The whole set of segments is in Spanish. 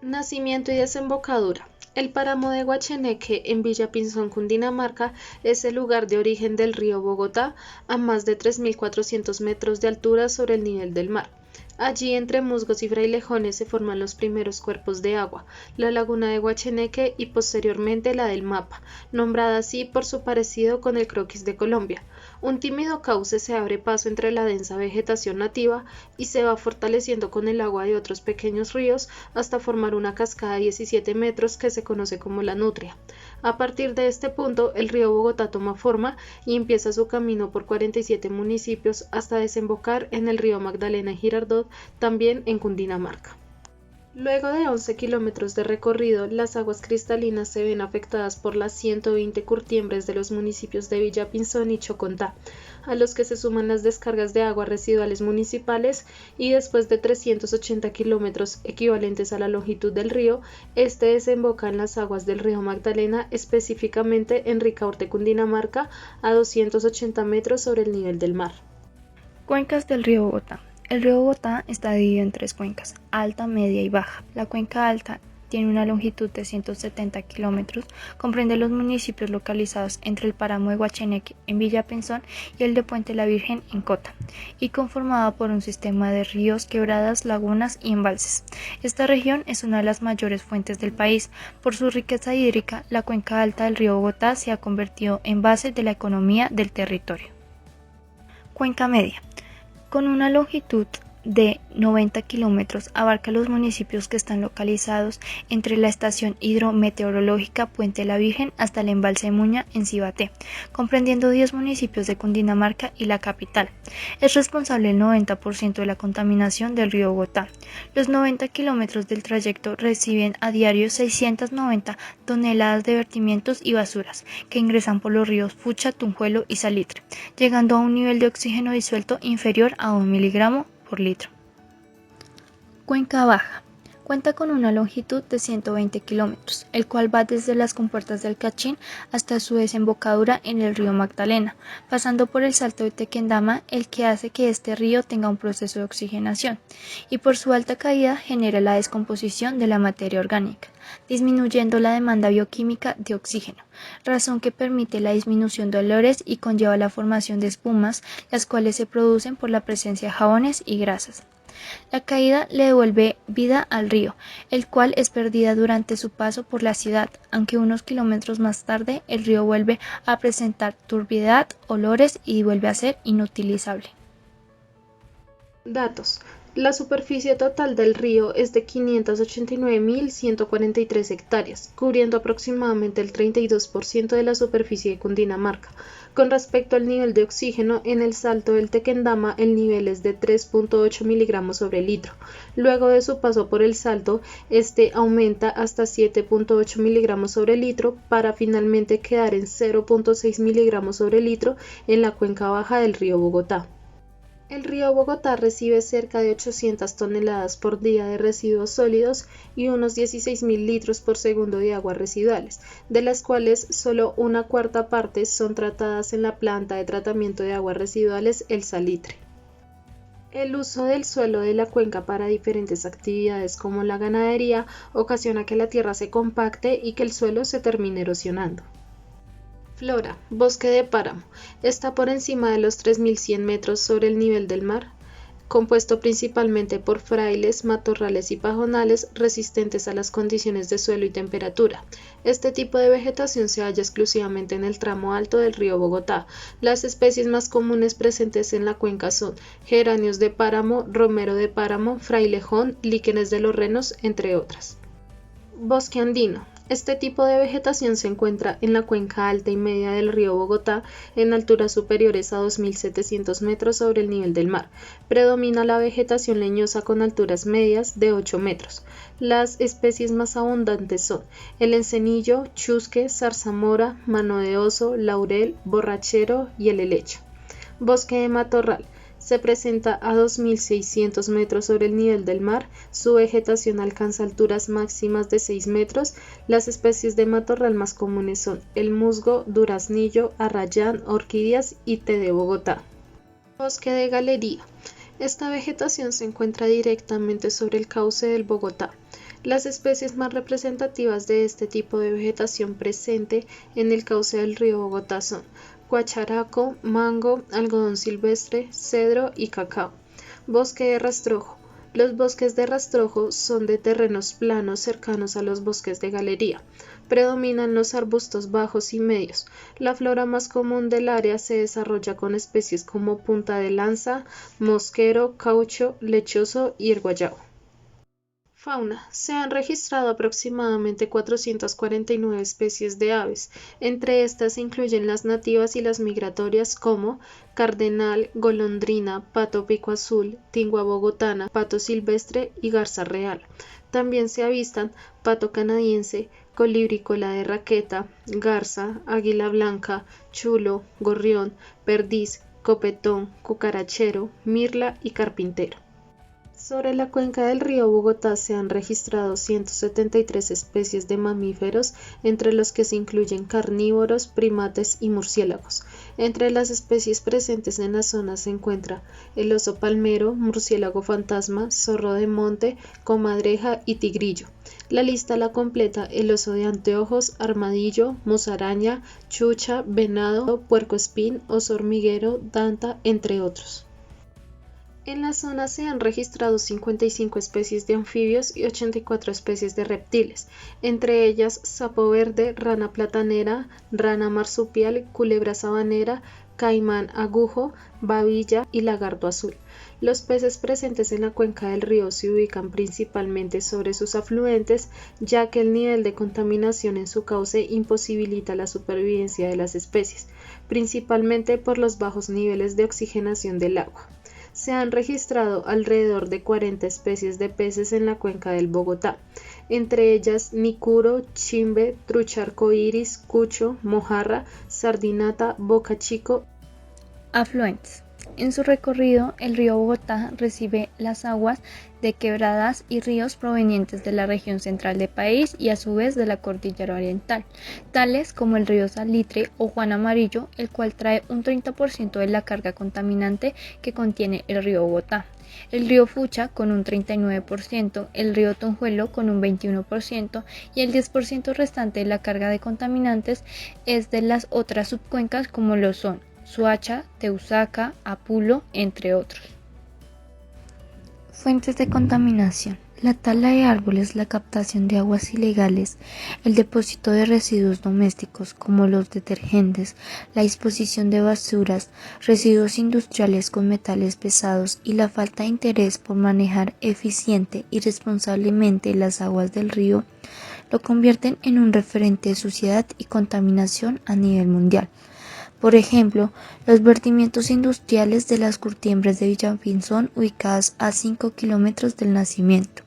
Nacimiento y desembocadura. El páramo de Guacheneque en Villa Pinzón, Cundinamarca, es el lugar de origen del río Bogotá a más de 3.400 metros de altura sobre el nivel del mar. Allí, entre musgos y frailejones, se forman los primeros cuerpos de agua, la laguna de Guacheneque y posteriormente la del Mapa, nombrada así por su parecido con el croquis de Colombia. Un tímido cauce se abre paso entre la densa vegetación nativa y se va fortaleciendo con el agua de otros pequeños ríos hasta formar una cascada de 17 metros que se conoce como la Nutria. A partir de este punto, el río Bogotá toma forma y empieza su camino por 47 municipios hasta desembocar en el río Magdalena y Girardot, también en Cundinamarca. Luego de 11 kilómetros de recorrido, las aguas cristalinas se ven afectadas por las 120 curtiembres de los municipios de Villapinzón y Chocontá, a los que se suman las descargas de aguas residuales municipales, y después de 380 kilómetros, equivalentes a la longitud del río, este desemboca en las aguas del río Magdalena, específicamente en Ricaurte, Cundinamarca, a 280 metros sobre el nivel del mar. Cuencas del río Bogotá. El río Bogotá está dividido en tres cuencas, alta, media y baja. La cuenca alta tiene una longitud de 170 kilómetros, comprende los municipios localizados entre el páramo de Guacheneque en Villa Pinzón y el de Puente la Virgen en Cota, y conformada por un sistema de ríos, quebradas, lagunas y embalses. Esta región es una de las mayores fuentes del país. Por su riqueza hídrica, la cuenca alta del río Bogotá se ha convertido en base de la economía del territorio. Cuenca media. Con una longitud de 90 kilómetros, abarca los municipios que están localizados entre la estación hidrometeorológica Puente la Virgen hasta el embalse Muña en Cibaté, comprendiendo 10 municipios de Cundinamarca y la capital. Es responsable del 90% de la contaminación del río Bogotá. Los 90 kilómetros del trayecto reciben a diario 690 toneladas de vertimientos y basuras que ingresan por los ríos Fucha, Tunjuelo y Salitre, llegando a un nivel de oxígeno disuelto inferior a 1 miligramo por litro. Cuenca baja. Cuenta con una longitud de 120 kilómetros, el cual va desde las compuertas del Cachín hasta su desembocadura en el río Magdalena, pasando por el Salto de Tequendama, el que hace que este río tenga un proceso de oxigenación, y por su alta caída genera la descomposición de la materia orgánica, disminuyendo la demanda bioquímica de oxígeno, razón que permite la disminución de olores y conlleva la formación de espumas, las cuales se producen por la presencia de jabones y grasas. La caída le devuelve vida al río, el cual es perdida durante su paso por la ciudad, aunque unos kilómetros más tarde el río vuelve a presentar turbiedad, olores y vuelve a ser inutilizable. Datos. La superficie total del río es de 589.143 hectáreas, cubriendo aproximadamente el 32% de la superficie de Cundinamarca. Con respecto al nivel de oxígeno, en el Salto del Tequendama el nivel es de 3.8 miligramos sobre litro. Luego de su paso por el Salto, este aumenta hasta 7.8 miligramos sobre litro para finalmente quedar en 0.6 miligramos sobre litro en la cuenca baja del río Bogotá. El río Bogotá recibe cerca de 800 toneladas por día de residuos sólidos y unos 16.000 litros por segundo de aguas residuales, de las cuales solo una cuarta parte son tratadas en la planta de tratamiento de aguas residuales El Salitre. El uso del suelo de la cuenca para diferentes actividades como la ganadería ocasiona que la tierra se compacte y que el suelo se termine erosionando. Flora. Bosque de páramo. Está por encima de los 3.100 metros sobre el nivel del mar, compuesto principalmente por frailes, matorrales y pajonales resistentes a las condiciones de suelo y temperatura. Este tipo de vegetación se halla exclusivamente en el tramo alto del río Bogotá. Las especies más comunes presentes en la cuenca son geranios de páramo, romero de páramo, frailejón, líquenes de los renos, entre otras. Bosque andino. Este tipo de vegetación se encuentra en la cuenca alta y media del río Bogotá, en alturas superiores a 2.700 metros sobre el nivel del mar. Predomina la vegetación leñosa con alturas medias de 8 metros. Las especies más abundantes son el encenillo, chusque, zarzamora, mano de oso, laurel, borrachero y el helecho. Bosque de matorral. Se presenta a 2.600 metros sobre el nivel del mar, su vegetación alcanza alturas máximas de 6 metros, las especies de matorral más comunes son el musgo, duraznillo, arrayán, orquídeas y té de Bogotá. Bosque de galería. Esta vegetación se encuentra directamente sobre el cauce del Bogotá. Las especies más representativas de este tipo de vegetación presente en el cauce del río Bogotá son guacharaco, mango, algodón silvestre, cedro y cacao. Bosque de rastrojo. Los bosques de rastrojo son de terrenos planos cercanos a los bosques de galería. Predominan los arbustos bajos y medios. La flora más común del área se desarrolla con especies como punta de lanza, mosquero, caucho, lechoso y el guayabo. Fauna. Se han registrado aproximadamente 449 especies de aves. Entre estas se incluyen las nativas y las migratorias como cardenal, golondrina, pato pico azul, tingua bogotana, pato silvestre y garza real. También se avistan pato canadiense, colibrí cola de raqueta, garza, águila blanca, chulo, gorrión, perdiz, copetón, cucarachero, mirla y carpintero. Sobre la cuenca del río Bogotá se han registrado 173 especies de mamíferos, entre los que se incluyen carnívoros, primates y murciélagos. Entre las especies presentes en la zona se encuentra el oso palmero, murciélago fantasma, zorro de monte, comadreja y tigrillo. La lista la completa el oso de anteojos, armadillo, musaraña, chucha, venado, puercoespín, oso hormiguero, danta, entre otros. En la zona se han registrado 55 especies de anfibios y 84 especies de reptiles, entre ellas sapo verde, rana platanera, rana marsupial, culebra sabanera, caimán agujo, babilla y lagarto azul. Los peces presentes en la cuenca del río se ubican principalmente sobre sus afluentes, ya que el nivel de contaminación en su cauce imposibilita la supervivencia de las especies, principalmente por los bajos niveles de oxigenación del agua. Se han registrado alrededor de 40 especies de peces en la cuenca del Bogotá, entre ellas nicuro, chimbe, trucha arcoíris, cucho, mojarra, sardinata, boca chico. Afluentes. En su recorrido, el río Bogotá recibe las aguas de quebradas y ríos provenientes de la región central del país y a su vez de la cordillera oriental, tales como el río Salitre o Juan Amarillo, el cual trae un 30% de la carga contaminante que contiene el río Bogotá. El río Fucha con un 39%, el río Tonjuelo con un 21% y el 10% restante de la carga de contaminantes es de las otras subcuencas como lo son Suacha, Teusaca, Apulo, entre otros. Fuentes de contaminación. La tala de árboles, la captación de aguas ilegales, el depósito de residuos domésticos como los detergentes, la disposición de basuras, residuos industriales con metales pesados y la falta de interés por manejar eficiente y responsablemente las aguas del río lo convierten en un referente de suciedad y contaminación a nivel mundial. Por ejemplo, los vertimientos industriales de las curtiembres de Villafinzón ubicadas a 5 kilómetros del nacimiento.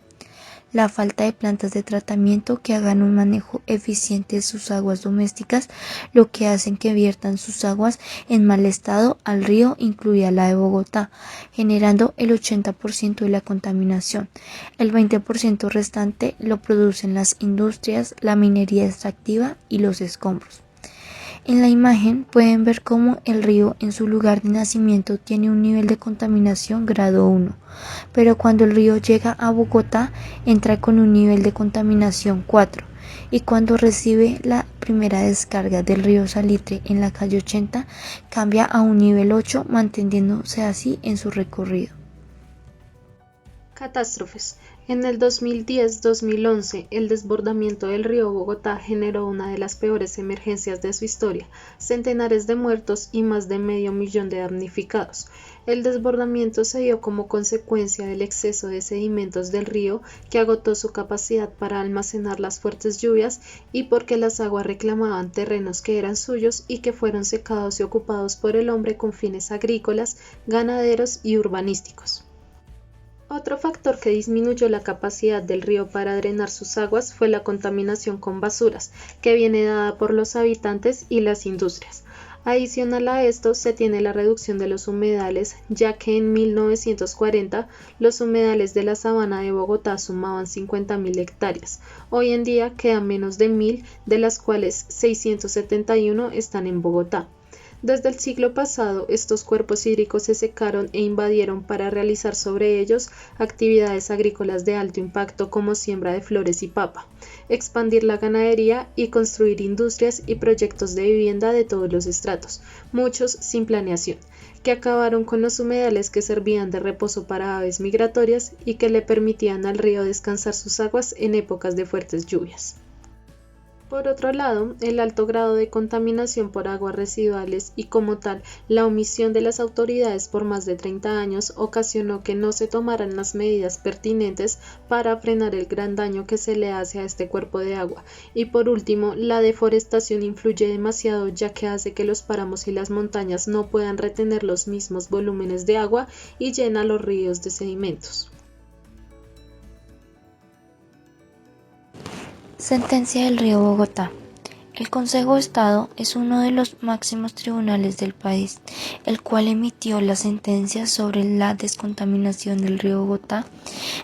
La falta de plantas de tratamiento que hagan un manejo eficiente de sus aguas domésticas, lo que hacen que viertan sus aguas en mal estado al río, incluida la de Bogotá, generando el 80% de la contaminación. El 20% restante lo producen las industrias, la minería extractiva y los escombros. En la imagen pueden ver cómo el río en su lugar de nacimiento tiene un nivel de contaminación grado 1, pero cuando el río llega a Bogotá entra con un nivel de contaminación 4 y cuando recibe la primera descarga del río Salitre en la calle 80 cambia a un nivel 8, manteniéndose así en su recorrido. Catástrofes. En el 2010-2011, el desbordamiento del río Bogotá generó una de las peores emergencias de su historia, centenares de muertos y más de 500.000 de damnificados. El desbordamiento se dio como consecuencia del exceso de sedimentos del río que agotó su capacidad para almacenar las fuertes lluvias y porque las aguas reclamaban terrenos que eran suyos y que fueron secados y ocupados por el hombre con fines agrícolas, ganaderos y urbanísticos. Otro factor que disminuyó la capacidad del río para drenar sus aguas fue la contaminación con basuras, que viene dada por los habitantes y las industrias. Adicional a esto se tiene la reducción de los humedales, ya que en 1940 los humedales de la sabana de Bogotá sumaban 50.000 hectáreas. Hoy en día quedan menos de 1.000, de las cuales 671 están en Bogotá. Desde el siglo pasado, estos cuerpos hídricos se secaron e invadieron para realizar sobre ellos actividades agrícolas de alto impacto como siembra de flores y papa, expandir la ganadería y construir industrias y proyectos de vivienda de todos los estratos, muchos sin planeación, que acabaron con los humedales que servían de reposo para aves migratorias y que le permitían al río descansar sus aguas en épocas de fuertes lluvias. Por otro lado, el alto grado de contaminación por aguas residuales y como tal la omisión de las autoridades por más de 30 años ocasionó que no se tomaran las medidas pertinentes para frenar el gran daño que se le hace a este cuerpo de agua. Y por último, la deforestación influye demasiado ya que hace que los páramos y las montañas no puedan retener los mismos volúmenes de agua y llena los ríos de sedimentos. Sentencia del Río Bogotá. El Consejo de Estado es uno de los máximos tribunales del país, el cual emitió la sentencia sobre la descontaminación del río Bogotá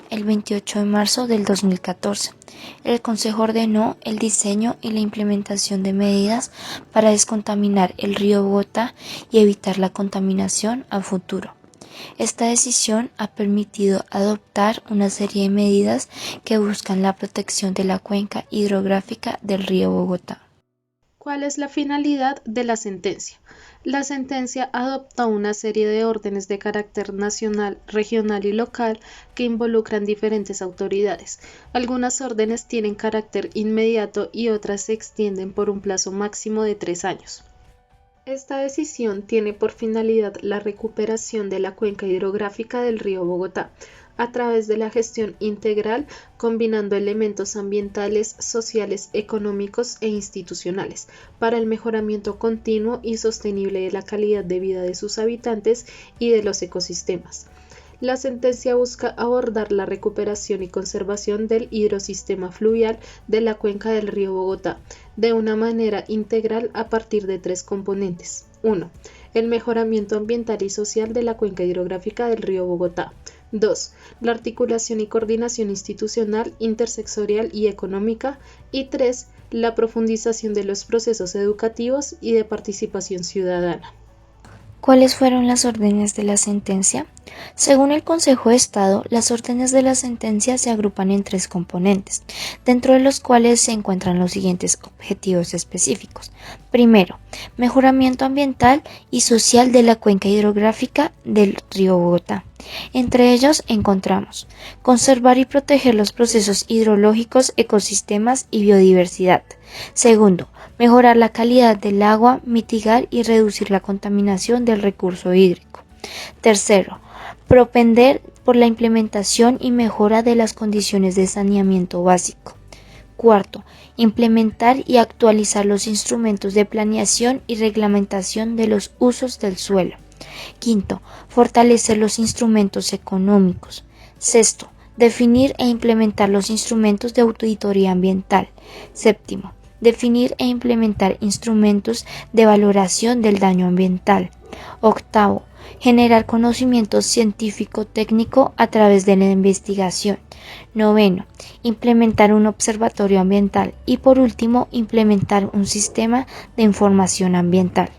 el 28 de marzo del 2014. El Consejo ordenó el diseño y la implementación de medidas para descontaminar el río Bogotá y evitar la contaminación a futuro. Esta decisión ha permitido adoptar una serie de medidas que buscan la protección de la cuenca hidrográfica del río Bogotá. ¿Cuál es la finalidad de la sentencia? La sentencia adopta una serie de órdenes de carácter nacional, regional y local que involucran diferentes autoridades. Algunas órdenes tienen carácter inmediato y otras se extienden por un plazo máximo de 3 años. Esta decisión tiene por finalidad la recuperación de la cuenca hidrográfica del río Bogotá a través de la gestión integral combinando elementos ambientales, sociales, económicos e institucionales para el mejoramiento continuo y sostenible de la calidad de vida de sus habitantes y de los ecosistemas. La sentencia busca abordar la recuperación y conservación del hidrosistema fluvial de la cuenca del río Bogotá de una manera integral a partir de 3 componentes. 1. El mejoramiento ambiental y social de la cuenca hidrográfica del río Bogotá. 2. La articulación y coordinación institucional, intersectorial y económica. Y 3. La profundización de los procesos educativos y de participación ciudadana. ¿Cuáles fueron las órdenes de la sentencia? Según el Consejo de Estado, las órdenes de la sentencia se agrupan en 3 componentes, dentro de los cuales se encuentran los siguientes objetivos específicos. Primero, mejoramiento ambiental y social de la cuenca hidrográfica del río Bogotá. Entre ellos encontramos conservar y proteger los procesos hidrológicos, ecosistemas y biodiversidad. Segundo, mejorar la calidad del agua, mitigar y reducir la contaminación del recurso hídrico. Tercero, propender por la implementación y mejora de las condiciones de saneamiento básico. Cuarto, implementar y actualizar los instrumentos de planeación y reglamentación de los usos del suelo. Quinto, fortalecer los instrumentos económicos. Sexto, definir e implementar los instrumentos de auditoría ambiental. Séptimo, definir e implementar instrumentos de valoración del daño ambiental. Octavo, generar conocimiento científico-técnico a través de la investigación. Noveno, implementar un observatorio ambiental. Y por último, implementar un sistema de información ambiental.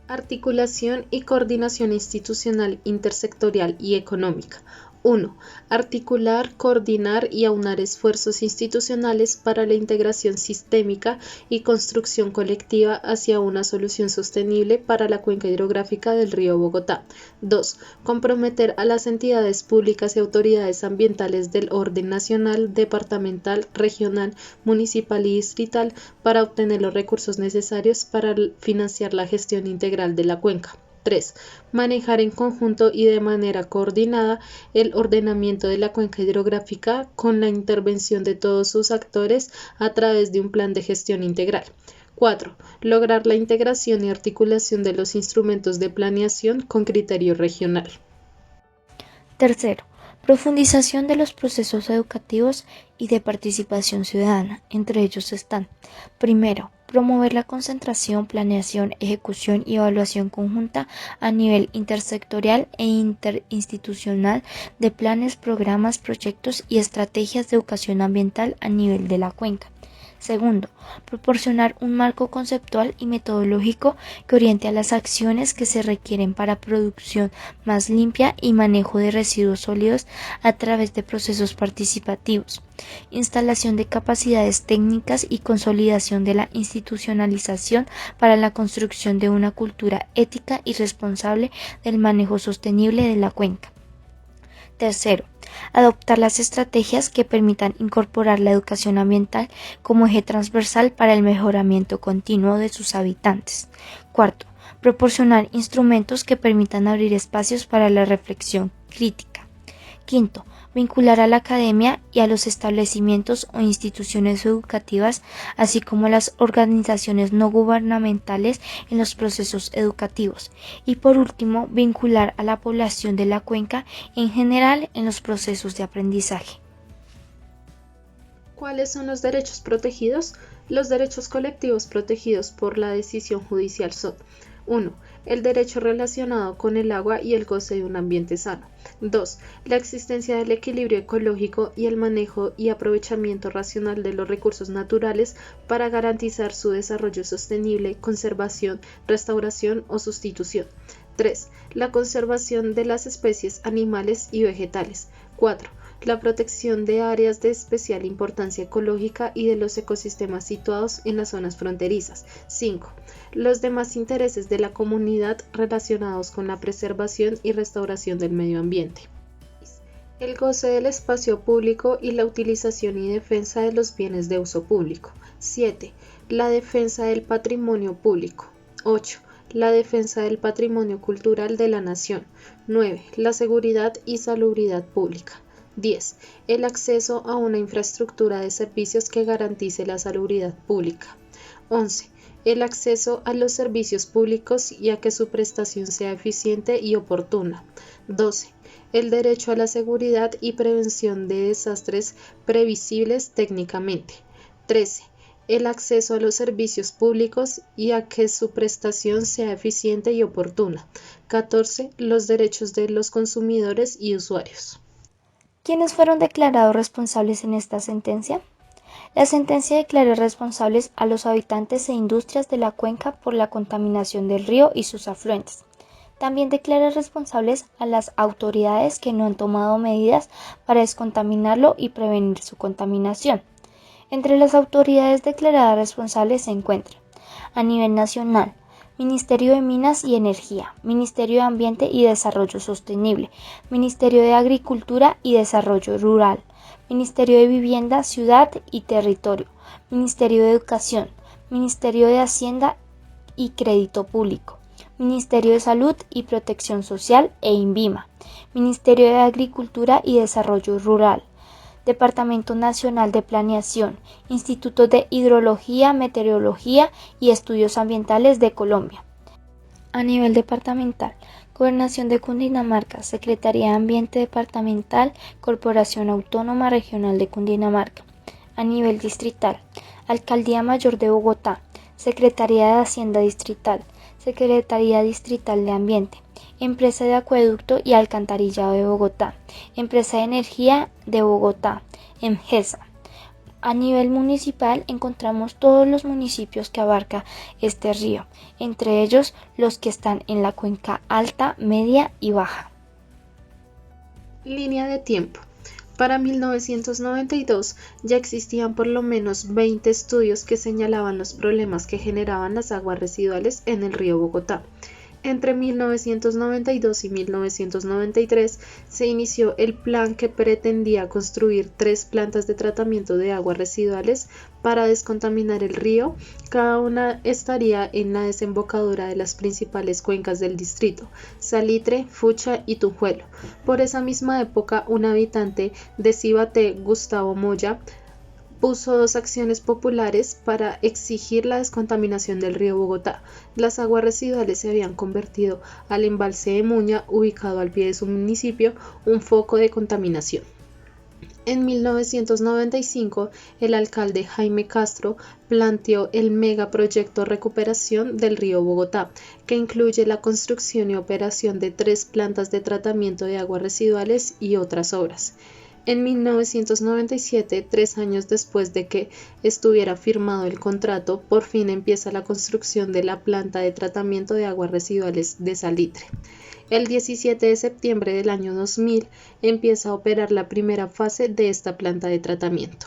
Articulación y coordinación institucional, intersectorial y económica. 1. Articular, coordinar y aunar esfuerzos institucionales para la integración sistémica y construcción colectiva hacia una solución sostenible para la cuenca hidrográfica del río Bogotá. 2. Comprometer a las entidades públicas y autoridades ambientales del orden nacional, departamental, regional, municipal y distrital para obtener los recursos necesarios para financiar la gestión integral de la cuenca. 3. Manejar en conjunto y de manera coordinada el ordenamiento de la cuenca hidrográfica con la intervención de todos sus actores a través de un plan de gestión integral. 4. Lograr la integración y articulación de los instrumentos de planeación con criterio regional. Tercero, profundización de los procesos educativos y de participación ciudadana. Entre ellos están: primero, promover la concentración, planeación, ejecución y evaluación conjunta a nivel intersectorial e interinstitucional de planes, programas, proyectos y estrategias de educación ambiental a nivel de la cuenca. Segundo, proporcionar un marco conceptual y metodológico que oriente a las acciones que se requieren para producción más limpia y manejo de residuos sólidos a través de procesos participativos, instalación de capacidades técnicas y consolidación de la institucionalización para la construcción de una cultura ética y responsable del manejo sostenible de la cuenca. Tercero, adoptar las estrategias que permitan incorporar la educación ambiental como eje transversal para el mejoramiento continuo de sus habitantes. Cuarto, proporcionar instrumentos que permitan abrir espacios para la reflexión crítica. Quinto, vincular a la academia y a los establecimientos o instituciones educativas, así como a las organizaciones no gubernamentales en los procesos educativos. Y por último, vincular a la población de la cuenca en general en los procesos de aprendizaje. ¿Cuáles son los derechos protegidos? Los derechos colectivos protegidos por la decisión judicial son: 1. El derecho relacionado con el agua y el goce de un ambiente sano. 2. La existencia del equilibrio ecológico y el manejo y aprovechamiento racional de los recursos naturales para garantizar su desarrollo sostenible, conservación, restauración o sustitución. 3. La conservación de las especies animales y vegetales. 4. La protección de áreas de especial importancia ecológica y de los ecosistemas situados en las zonas fronterizas. 5. Los demás intereses de la comunidad relacionados con la preservación y restauración del medio ambiente. El goce del espacio público y la utilización y defensa de los bienes de uso público. 7. La defensa del patrimonio público. 8. La defensa del patrimonio cultural de la nación. 9. La seguridad y salubridad pública. 10. El acceso a una infraestructura de servicios que garantice la salubridad pública. 11. El acceso a los servicios públicos y a que su prestación sea eficiente y oportuna. 12. El derecho a la seguridad y prevención de desastres previsibles técnicamente. 13. El acceso a los servicios públicos y a que su prestación sea eficiente y oportuna. 14. Los derechos de los consumidores y usuarios. ¿Quiénes fueron declarados responsables en esta sentencia? La sentencia declaró responsables a los habitantes e industrias de la cuenca por la contaminación del río y sus afluentes. También declara responsables a las autoridades que no han tomado medidas para descontaminarlo y prevenir su contaminación. Entre las autoridades declaradas responsables se encuentran, a nivel nacional, Ministerio de Minas y Energía, Ministerio de Ambiente y Desarrollo Sostenible, Ministerio de Agricultura y Desarrollo Rural, Ministerio de Vivienda, Ciudad y Territorio, Ministerio de Educación, Ministerio de Hacienda y Crédito Público, Ministerio de Salud y Protección Social e INVIMA, Ministerio de Agricultura y Desarrollo Rural, Departamento Nacional de Planeación, Instituto de Hidrología, Meteorología y Estudios Ambientales de Colombia. A nivel departamental, Gobernación de Cundinamarca, Secretaría de Ambiente Departamental, Corporación Autónoma Regional de Cundinamarca. A nivel distrital, Alcaldía Mayor de Bogotá, Secretaría de Hacienda Distrital, Secretaría Distrital de Ambiente, Empresa de Acueducto y Alcantarillado de Bogotá, Empresa de Energía de Bogotá, EMGESA. A nivel municipal encontramos todos los municipios que abarca este río, entre ellos los que están en la cuenca alta, media y baja. Línea de tiempo. Para 1992 ya existían por lo menos 20 estudios que señalaban los problemas que generaban las aguas residuales en el río Bogotá. Entre 1992 y 1993 se inició el plan que pretendía construir 3 plantas de tratamiento de aguas residuales para descontaminar el río. Cada una estaría en la desembocadura de las principales cuencas del distrito, Salitre, Fucha y Tunjuelo. Por esa misma época, un habitante de Cibaté, Gustavo Moya, puso 2 acciones populares para exigir la descontaminación del río Bogotá. Las aguas residuales se habían convertido al embalse de Muña, ubicado al pie de su municipio, un foco de contaminación. En 1995, el alcalde Jaime Castro planteó el megaproyecto Recuperación del río Bogotá, que incluye la construcción y operación de 3 plantas de tratamiento de aguas residuales y otras obras. En 1997, 3 años después de que estuviera firmado el contrato, por fin empieza la construcción de la planta de tratamiento de aguas residuales de Salitre. El 17 de septiembre del año 2000 empieza a operar la primera fase de esta planta de tratamiento.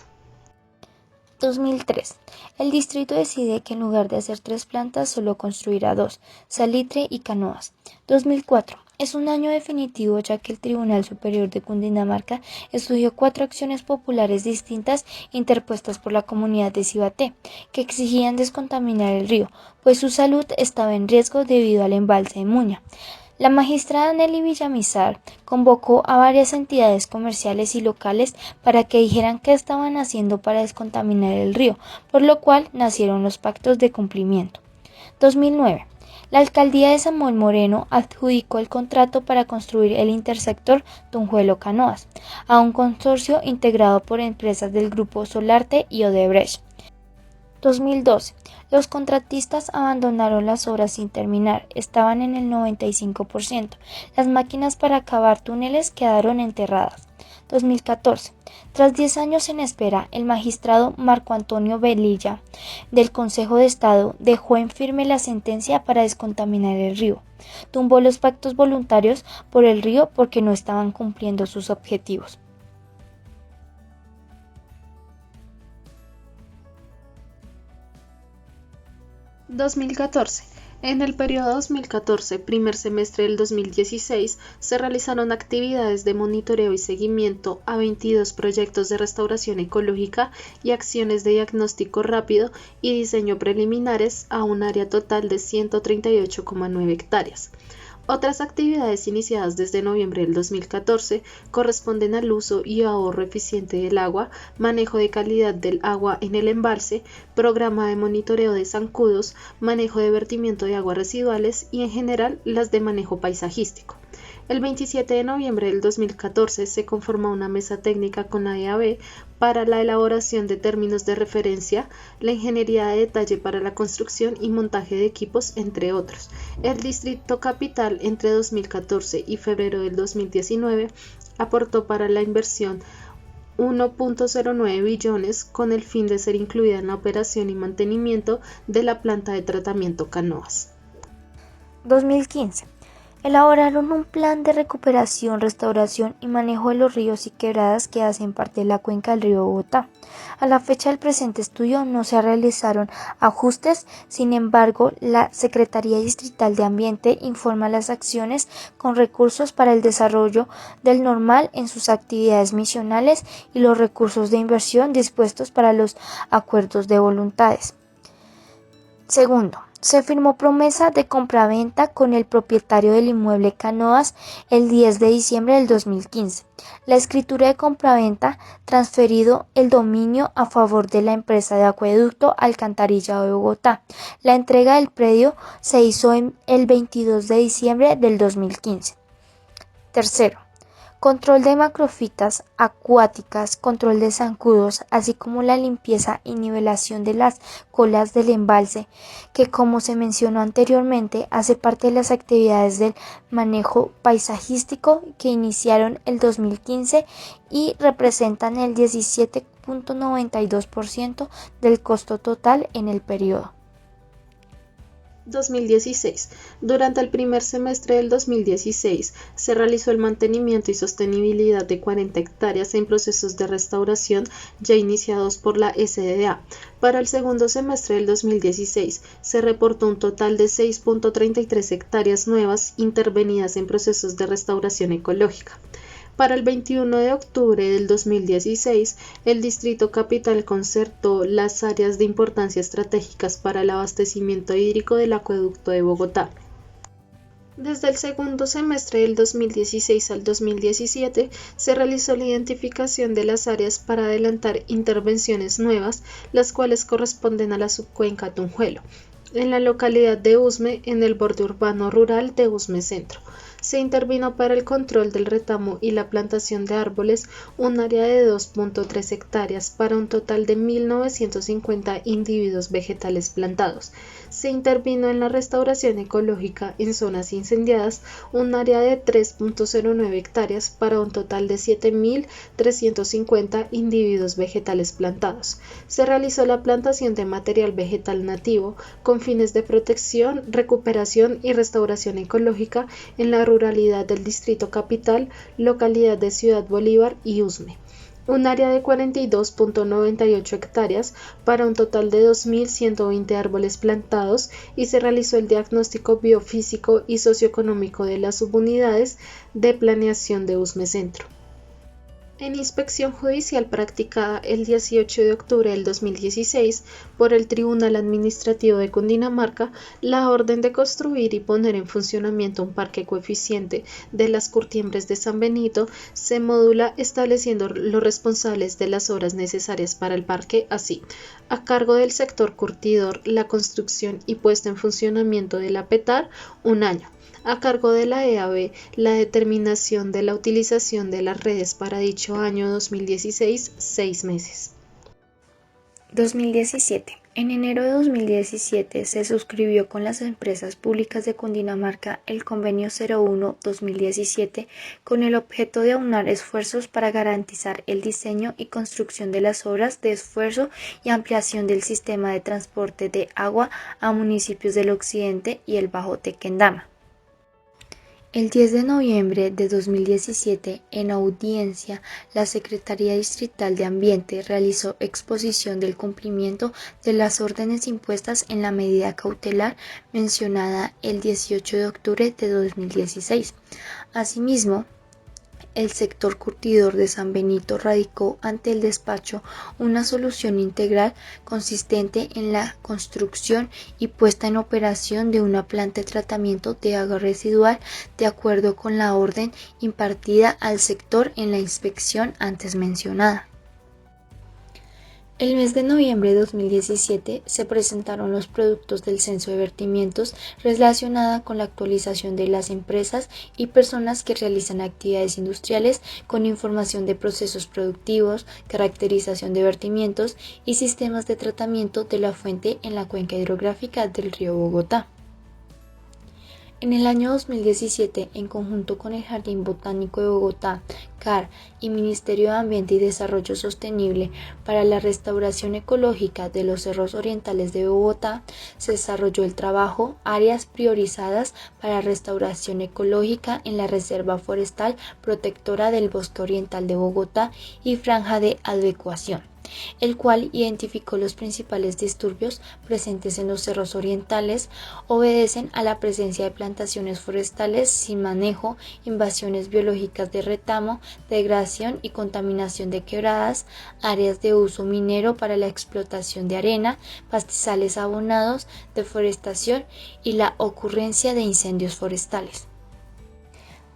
2003. El distrito decide que en lugar de hacer 3 plantas, solo construirá 2, Salitre y Canoas. 2004. Es un año definitivo ya que el Tribunal Superior de Cundinamarca estudió 4 acciones populares distintas interpuestas por la comunidad de Cibaté, que exigían descontaminar el río, pues su salud estaba en riesgo debido al embalse de Muña. La magistrada Nelly Villamizar convocó a varias entidades comerciales y locales para que dijeran qué estaban haciendo para descontaminar el río, por lo cual nacieron los pactos de cumplimiento. 2009. La alcaldía de Samuel Moreno adjudicó el contrato para construir el intersector Tunjuelo-Canoas a un consorcio integrado por empresas del grupo Solarte y Odebrecht. 2012. Los contratistas abandonaron las obras sin terminar, estaban en el 95%. Las máquinas para cavar túneles quedaron enterradas. 2014. Tras 10 años en espera, el magistrado Marco Antonio Velilla del Consejo de Estado dejó en firme la sentencia para descontaminar el río. Tumbó los pactos voluntarios por el río porque no estaban cumpliendo sus objetivos. (2014) En el periodo 2014, primer semestre del 2016, se realizaron actividades de monitoreo y seguimiento a 22 proyectos de restauración ecológica y acciones de diagnóstico rápido y diseño preliminares a un área total de 138,9 hectáreas. Otras actividades iniciadas desde noviembre del 2014 corresponden al uso y ahorro eficiente del agua, manejo de calidad del agua en el embalse, programa de monitoreo de zancudos, manejo de vertimiento de aguas residuales y en general las de manejo paisajístico. El 27 de noviembre del 2014 se conformó una mesa técnica con la DAB para la elaboración de términos de referencia, la ingeniería de detalle para la construcción y montaje de equipos, entre otros. El Distrito Capital entre 2014 y febrero del 2019 aportó para la inversión 1.09 billones con el fin de ser incluida en la operación y mantenimiento de la planta de tratamiento Canoas. 2015. Elaboraron un plan de recuperación, restauración y manejo de los ríos y quebradas que hacen parte de la cuenca del río Bogotá. A la fecha del presente estudio no se realizaron ajustes, sin embargo, la Secretaría Distrital de Ambiente informa las acciones con recursos para el desarrollo del normal en sus actividades misionales y los recursos de inversión dispuestos para los acuerdos de voluntades. Segundo, se firmó promesa de compraventa con el propietario del inmueble Canoas el 10 de diciembre del 2015. La escritura de compraventa transferido el dominio a favor de la empresa de acueducto Alcantarillado de Bogotá. La entrega del predio se hizo el 22 de diciembre del 2015. Tercero, control de macrofitas acuáticas, control de zancudos, así como la limpieza y nivelación de las colas del embalse, que como se mencionó anteriormente, hace parte de las actividades del manejo paisajístico que iniciaron el 2015 y representan el 17.92% del costo total en el periodo. 2016. Durante el primer semestre del 2016 se realizó el mantenimiento y sostenibilidad de 40 hectáreas en procesos de restauración ya iniciados por la SDA. Para el segundo semestre del 2016 se reportó un total de 6.33 hectáreas nuevas intervenidas en procesos de restauración ecológica. Para el 21 de octubre del 2016, el Distrito Capital concertó las áreas de importancia estratégicas para el abastecimiento hídrico del acueducto de Bogotá. Desde el segundo semestre del 2016 al 2017, se realizó la identificación de las áreas para adelantar intervenciones nuevas, las cuales corresponden a la subcuenca Tunjuelo, en la localidad de Usme, en el borde urbano rural de Usme Centro. Se intervino para el control del retamo y la plantación de árboles un área de 2.3 hectáreas para un total de 1.950 individuos vegetales plantados. Se intervino en la restauración ecológica en zonas incendiadas un área de 3.09 hectáreas para un total de 7.350 individuos vegetales plantados. Se realizó la plantación de material vegetal nativo con fines de protección, recuperación y restauración ecológica en la ruralidad del Distrito Capital, localidad de Ciudad Bolívar y Usme. Un área de 42.98 hectáreas para un total de 2.120 árboles plantados y se realizó el diagnóstico biofísico y socioeconómico de las subunidades de planeación de Usme Centro. En inspección judicial practicada el 18 de octubre del 2016 por el Tribunal Administrativo de Cundinamarca, la orden de construir y poner en funcionamiento un parque coeficiente de las Curtiembres de San Benito se modula estableciendo los responsables de las obras necesarias para el parque, así, a cargo del sector curtidor, la construcción y puesta en funcionamiento de la PETAR, un año. A cargo de la EAB, la determinación de la utilización de las redes para dicho año 2016, 6 meses. 2017. En enero de 2017 se suscribió con las empresas públicas de Cundinamarca el Convenio 01-2017 con el objeto de aunar esfuerzos para garantizar el diseño y construcción de las obras de esfuerzo y ampliación del sistema de transporte de agua a municipios del occidente y el Bajo Tequendama. El 10 de noviembre de 2017, en audiencia, la Secretaría Distrital de Ambiente realizó exposición del cumplimiento de las órdenes impuestas en la medida cautelar mencionada el 18 de octubre de 2016. Asimismo, el sector curtidor de San Benito radicó ante el despacho una solución integral consistente en la construcción y puesta en operación de una planta de tratamiento de agua residual de acuerdo con la orden impartida al sector en la inspección antes mencionada. El mes de noviembre de 2017 se presentaron los productos del censo de vertimientos relacionada con la actualización de las empresas y personas que realizan actividades industriales con información de procesos productivos, caracterización de vertimientos y sistemas de tratamiento de la fuente en la cuenca hidrográfica del río Bogotá. En el año 2017, en conjunto con el Jardín Botánico de Bogotá, CAR y Ministerio de Ambiente y Desarrollo Sostenible para la restauración ecológica de los cerros orientales de Bogotá, se desarrolló el trabajo Áreas priorizadas para restauración ecológica en la Reserva Forestal Protectora del Bosque Oriental de Bogotá y Franja de Adecuación, el cual identificó los principales disturbios presentes en los cerros orientales. Obedecen a la presencia de plantaciones forestales sin manejo, invasiones biológicas de retamo, degradación y contaminación de quebradas, áreas de uso minero para la explotación de arena, pastizales abonados, deforestación y la ocurrencia de incendios forestales.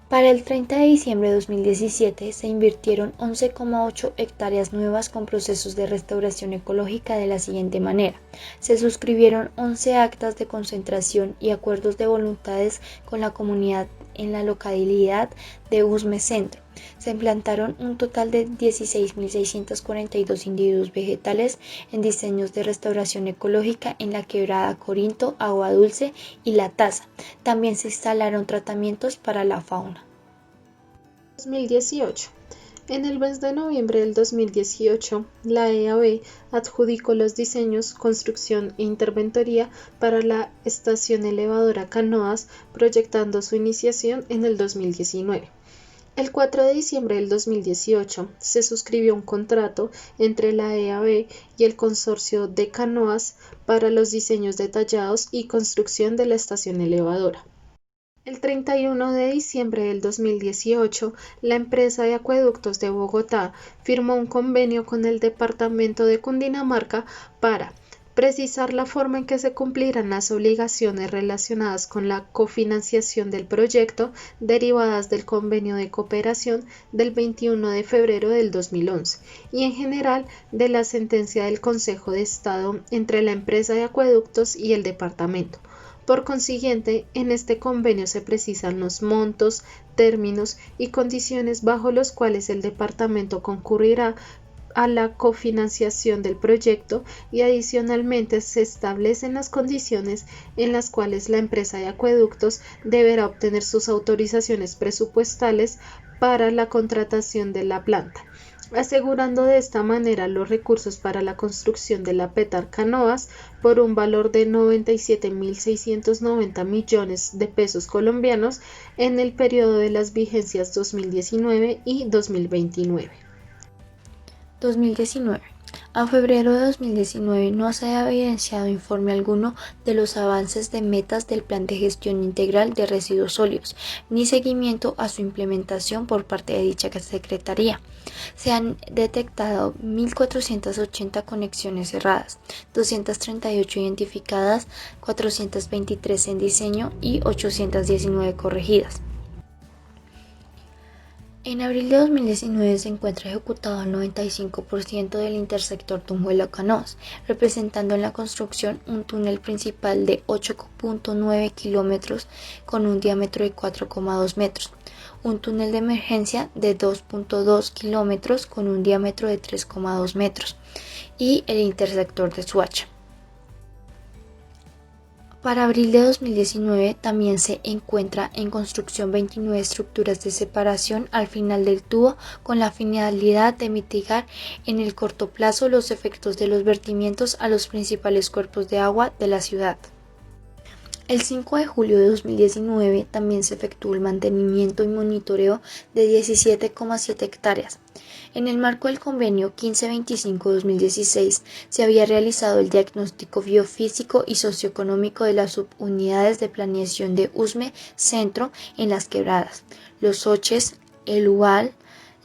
Para el 30 de diciembre de 2017 se invirtieron 11,8 hectáreas nuevas con procesos de restauración ecológica de la siguiente manera. Se suscribieron 11 actas de concentración y acuerdos de voluntades con la comunidad en la localidad de Usme Centro. Se implantaron un total de 16.642 individuos vegetales en diseños de restauración ecológica en la quebrada Corinto, Agua Dulce y La Taza. También se instalaron tratamientos para la fauna. 2018. En el mes de noviembre del 2018, la EAB adjudicó los diseños, construcción e interventoría para la estación elevadora Canoas, proyectando su iniciación en el 2019. El 4 de diciembre del 2018 se suscribió un contrato entre la EAB y el consorcio de Canoas para los diseños detallados y construcción de la estación elevadora. El 31 de diciembre del 2018, la empresa de acueductos de Bogotá firmó un convenio con el departamento de Cundinamarca para precisar la forma en que se cumplirán las obligaciones relacionadas con la cofinanciación del proyecto derivadas del convenio de cooperación del 21 de febrero del 2011 y en general de la sentencia del Consejo de Estado entre la empresa de acueductos y el departamento, Por consiguiente, en este convenio se precisan los montos, términos y condiciones bajo los cuales el departamento concurrirá a la cofinanciación del proyecto y adicionalmente se establecen las condiciones en las cuales la empresa de acueductos deberá obtener sus autorizaciones presupuestales para la contratación de la planta, asegurando de esta manera los recursos para la construcción de la Petar Canoas por un valor de 97.690 millones de pesos colombianos en el periodo de las vigencias 2019 y 2029. 2019. A febrero de 2019 no se ha evidenciado informe alguno de los avances de metas del Plan de Gestión Integral de Residuos Sólidos, ni seguimiento a su implementación por parte de dicha Secretaría. Se han detectado 1.480 conexiones cerradas, 238 identificadas, 423 en diseño y 819 corregidas. En abril de 2019 se encuentra ejecutado el 95% del intersector Tunjuelo-Canoas, representando en la construcción un túnel principal de 8.9 kilómetros con un diámetro de 4,2 metros, un túnel de emergencia de 2.2 kilómetros con un diámetro de 3,2 metros y el intersector de Suacha. Para abril de 2019 también se encuentra en construcción 29 estructuras de separación al final del tubo con la finalidad de mitigar en el corto plazo los efectos de los vertimientos a los principales cuerpos de agua de la ciudad. El 5 de julio de 2019 también se efectuó el mantenimiento y monitoreo de 17,7 hectáreas. En el marco del convenio 1525-2016 se había realizado el diagnóstico biofísico y socioeconómico de las subunidades de planeación de Usme Centro en Las Quebradas, Los Soches, El Ubal,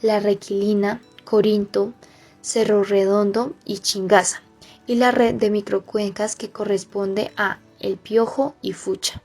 La Requilina, Corinto, Cerro Redondo y Chingaza, y la red de microcuencas que corresponde a El Piojo y Fucha.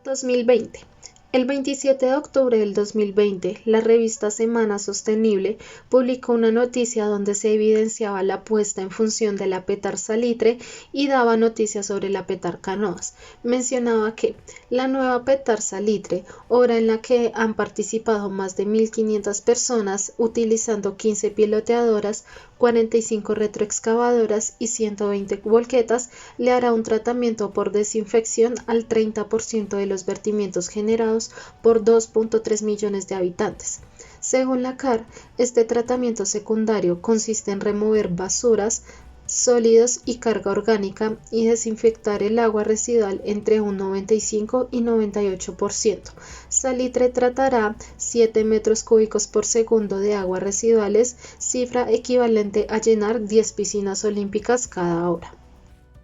2020. El 27 de octubre del 2020, la revista Semana Sostenible publicó una noticia donde se evidenciaba la puesta en función de la Petar Salitre y daba noticias sobre la Petar Canoas. Mencionaba que la nueva Petar Salitre, obra en la que han participado más de 1.500 personas utilizando 15 piloteadoras, 45 retroexcavadoras y 120 volquetas, le hará un tratamiento por desinfección al 30% de los vertimientos generados por 2.3 millones de habitantes. Según la CAR, este tratamiento secundario consiste en remover basuras, sólidos y carga orgánica y desinfectar el agua residual entre un 95 y 98%. Salitre tratará 7 metros cúbicos por segundo de aguas residuales, cifra equivalente a llenar 10 piscinas olímpicas cada hora.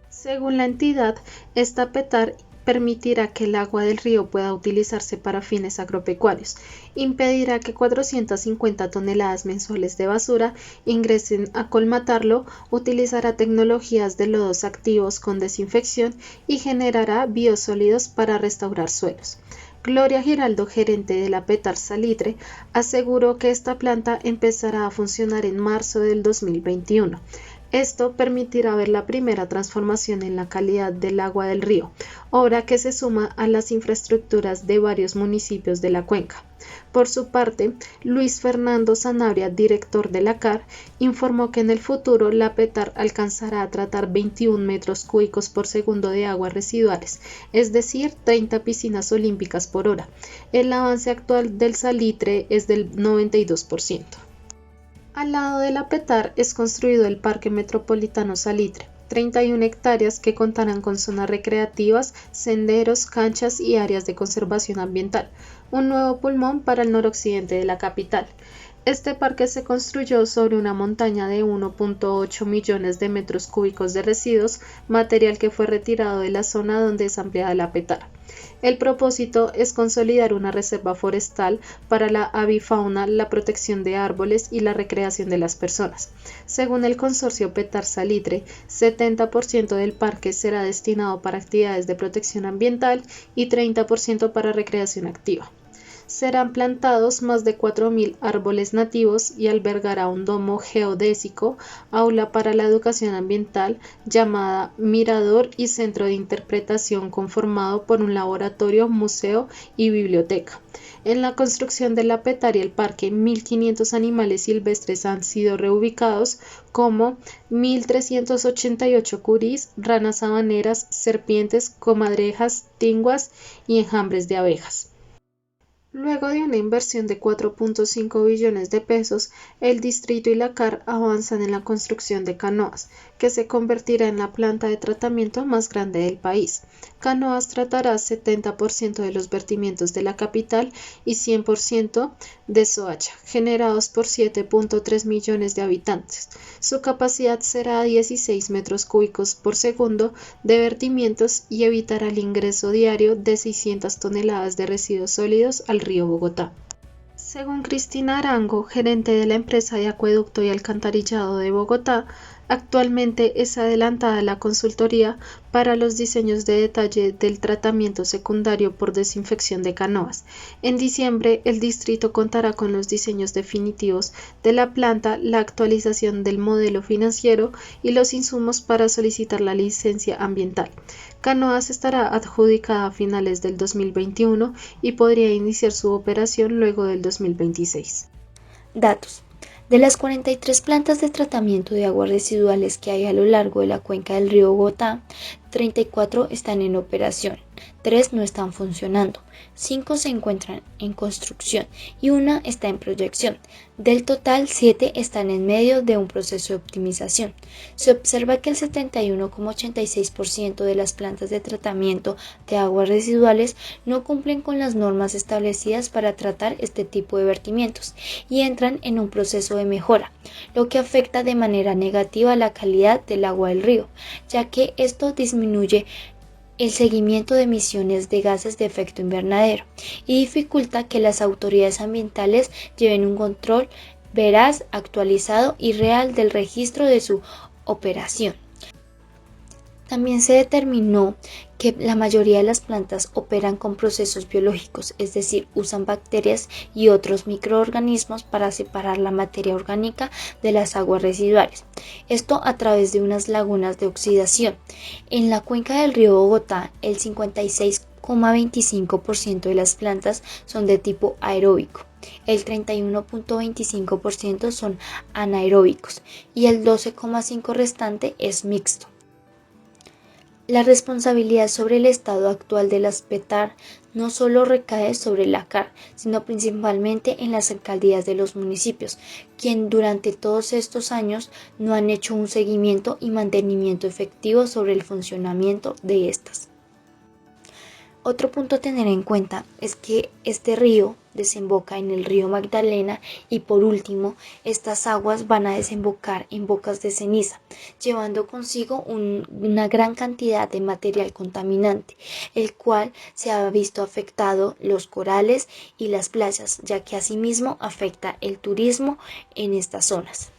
Según la entidad, esta Petar permitirá que el agua del río pueda utilizarse para fines agropecuarios, impedirá que 450 toneladas mensuales de basura ingresen a colmatarlo, utilizará tecnologías de lodos activos con desinfección y generará biosólidos para restaurar suelos. Gloria Giraldo, gerente de la Petar Salitre, aseguró que esta planta empezará a funcionar en marzo del 2021. Esto permitirá ver la primera transformación en la calidad del agua del río, obra que se suma a las infraestructuras de varios municipios de la cuenca. Por su parte, Luis Fernando Sanabria, director de la CAR, informó que en el futuro la Petar alcanzará a tratar 21 metros cúbicos por segundo de aguas residuales, es decir, 30 piscinas olímpicas por hora. El avance actual del salitre es del 92%. Al lado de la Petar es construido el Parque Metropolitano Salitre, 31 hectáreas que contarán con zonas recreativas, senderos, canchas y áreas de conservación ambiental, un nuevo pulmón para el noroccidente de la capital. Este parque se construyó sobre una montaña de 1.8 millones de metros cúbicos de residuos, material que fue retirado de la zona donde es ampliada la Petar. El propósito es consolidar una reserva forestal para la avifauna, la protección de árboles y la recreación de las personas. Según el consorcio Petar Salitre, 70% del parque será destinado para actividades de protección ambiental y 30% para recreación activa. Serán plantados más de 4.000 árboles nativos y albergará un domo geodésico, aula para la educación ambiental llamada Mirador y centro de interpretación conformado por un laboratorio, museo y biblioteca. En la construcción de la Petare y el parque, 1.500 animales silvestres han sido reubicados, como 1.388 curís, ranas habaneras, serpientes, comadrejas, tinguas y enjambres de abejas. Luego de una inversión de 4.5 billones de pesos, el distrito y la CAR avanzan en la construcción de Canoas, que se convertirá en la planta de tratamiento más grande del país. Canoas tratará 70% de los vertimientos de la capital y 100% de Soacha, generados por 7.3 millones de habitantes. Su capacidad será 16 metros cúbicos por segundo de vertimientos y evitará el ingreso diario de 600 toneladas de residuos sólidos al río Bogotá. Según Cristina Arango, gerente de la empresa de acueducto y alcantarillado de Bogotá, actualmente es adelantada la consultoría para los diseños de detalle del tratamiento secundario por desinfección de canoas. En diciembre, el distrito contará con los diseños definitivos de la planta, la actualización del modelo financiero y los insumos para solicitar la licencia ambiental. Canoas estará adjudicada a finales del 2021 y podría iniciar su operación luego del 2026. Datos. De las 43 plantas de tratamiento de aguas residuales que hay a lo largo de la cuenca del río Bogotá, 34 están en operación, 3 no están funcionando, 5 se encuentran en construcción y 1 está en proyección. Del total, 7 están en medio de un proceso de optimización. Se observa que el 71,86% de las plantas de tratamiento de aguas residuales no cumplen con las normas establecidas para tratar este tipo de vertimientos y entran en un proceso de mejora, lo que afecta de manera negativa la calidad del agua del río, ya que esto disminuye el seguimiento de emisiones de gases de efecto invernadero y dificulta que las autoridades ambientales lleven un control veraz, actualizado y real del registro de su operación. También se determinó que la mayoría de las plantas operan con procesos biológicos, es decir, usan bacterias y otros microorganismos para separar la materia orgánica de las aguas residuales. Esto a través de unas lagunas de oxidación. En la cuenca del río Bogotá, el 56,25% de las plantas son de tipo aeróbico. El 31,25% son anaeróbicos y el 12,5% restante es mixto. La responsabilidad sobre el estado actual de las PETAR no solo recae sobre la CAR, sino principalmente en las alcaldías de los municipios, quien durante todos estos años no han hecho un seguimiento y mantenimiento efectivo sobre el funcionamiento de estas. Otro punto a tener en cuenta es que este río desemboca en el río Magdalena y por último estas aguas van a desembocar en bocas de ceniza, llevando consigo una gran cantidad de material contaminante, el cual se ha visto afectado los corales y las playas, ya que asimismo afecta el turismo en estas zonas.